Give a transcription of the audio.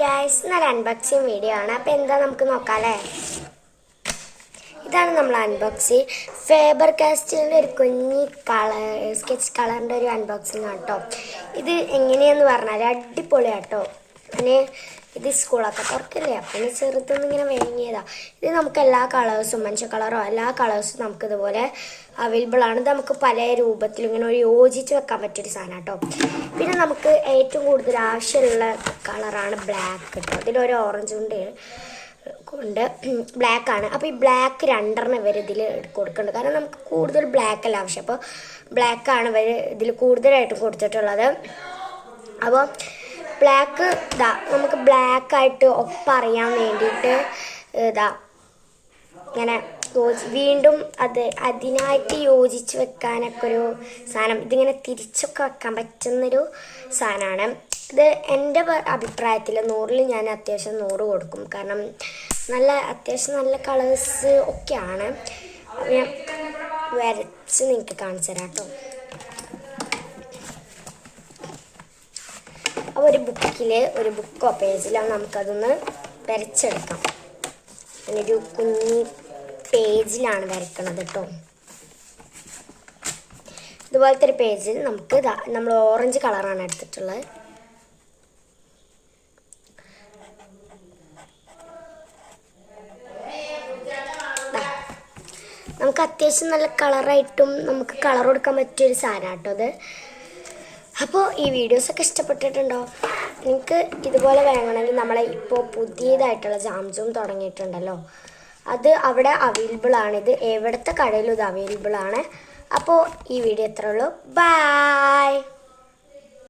Guys, ഇന്നൊരു unboxing video ആണ്. അപ്പോൾ എന്താ നമുക്ക് നോക്കാമല്ലേ. ഇതാണ് നമ്മൾ അൺബോക്സിങ്. ഫേബർ കാസ്റ്റലിൻ്റെ ഒരു കുഞ്ഞി സ്കെച്ച് കളറിൻ്റെ ഒരു അൺബോക്സിങ് ആണ് കേട്ടോ. ഇത് എങ്ങനെയാന്ന് പറഞ്ഞാൽ അടിപൊളിയാട്ടോ. പിന്നെ ഇത് സ്കൂളൊക്കെ തുറക്കില്ലേ, അപ്പം ചെറുതൊന്നും ഇങ്ങനെ വാങ്ങിയതാണ്. ഇത് നമുക്ക് എല്ലാ കളേഴ്സും, മനുഷ്യ കളറോ എല്ലാ കളേഴ്സും നമുക്ക് ഇതുപോലെ അവൈലബിൾ ആണ്. ഇത് നമുക്ക് പല രൂപത്തിലും ഇങ്ങനെ ഒരു യോജിച്ച് വെക്കാൻ പറ്റിയൊരു സാധനം കേട്ടോ. പിന്നെ നമുക്ക് ഏറ്റവും കൂടുതൽ ആവശ്യമുള്ള കളറാണ് ബ്ലാക്ക് കേട്ടോ. ഇതിലൊരു ഓറഞ്ച് കൊണ്ട് ബ്ലാക്കാണ്. അപ്പോൾ ഈ ബ്ലാക്ക് രണ്ടെണ്ണം ഇവർ ഇതിൽ കൊടുക്കുന്നുണ്ട്. കാരണം നമുക്ക് കൂടുതൽ ബ്ലാക്ക് അല്ല ആവശ്യം. അപ്പോൾ ബ്ലാക്കാണ് ഇവർ ഇതിൽ കൂടുതലായിട്ടും കൊടുത്തിട്ടുള്ളത്. അപ്പോൾ ബ്ലാക്ക് നമുക്ക് ബ്ലാക്കായിട്ട് ഒപ്പറിയാൻ വേണ്ടിയിട്ട് ഇങ്ങനെ വീണ്ടും അതിനായിട്ട് യോജിച്ച് വെക്കാനൊക്കെ ഒരു സാധനം, ഇതിങ്ങനെ തിരിച്ചൊക്കെ വെക്കാൻ പറ്റുന്നൊരു സാധനമാണ് ഇത്. എൻ്റെ അഭിപ്രായത്തിൽ 100-ൽ ഞാൻ അത്യാവശ്യം 100 കൊടുക്കും. കാരണം അത്യാവശ്യം നല്ല കളേഴ്സ് ഒക്കെയാണ്. ഞാൻ വരച്ച് നിങ്ങൾക്ക് കാണിച്ചു തരാം കേട്ടോ. അപ്പോൾ ഒരു ബുക്കോ പേജിലോ നമുക്കതൊന്ന് വരച്ചെടുക്കാം. അങ്ങനൊരു കുഞ്ഞി പേജിലാണ് വരയ്ക്കണത് കേട്ടോ. ഇതുപോലത്തെ ഒരു പേജിൽ നമുക്ക് നമ്മൾ ഓറഞ്ച് കളറാണ് എടുത്തിട്ടുള്ളത്. നമുക്ക് അത്യാവശ്യം നല്ല കളറായിട്ടും നമുക്ക് കളർ കൊടുക്കാൻ പറ്റിയൊരു സാധനം കേട്ടോ അത്. അപ്പോൾ ഈ വീഡിയോസൊക്കെ ഇഷ്ടപ്പെട്ടിട്ടുണ്ടോ? നിങ്ങൾക്ക് ഇതുപോലെ വേണമെങ്കിൽ നമ്മളെ ഇപ്പോൾ പുതിയതായിട്ടുള്ള ജാംജൂം തുടങ്ങിയിട്ടുണ്ടല്ലോ, അത് അവിടെ അവൈലബിൾ ആണ്. ഇത് എവിടുത്തെ കടയിലും ഇത് അവൈലബിൾ ആണ്. അപ്പോൾ ഈ വീഡിയോ എത്ര ഉള്ളൂ. ബൈ.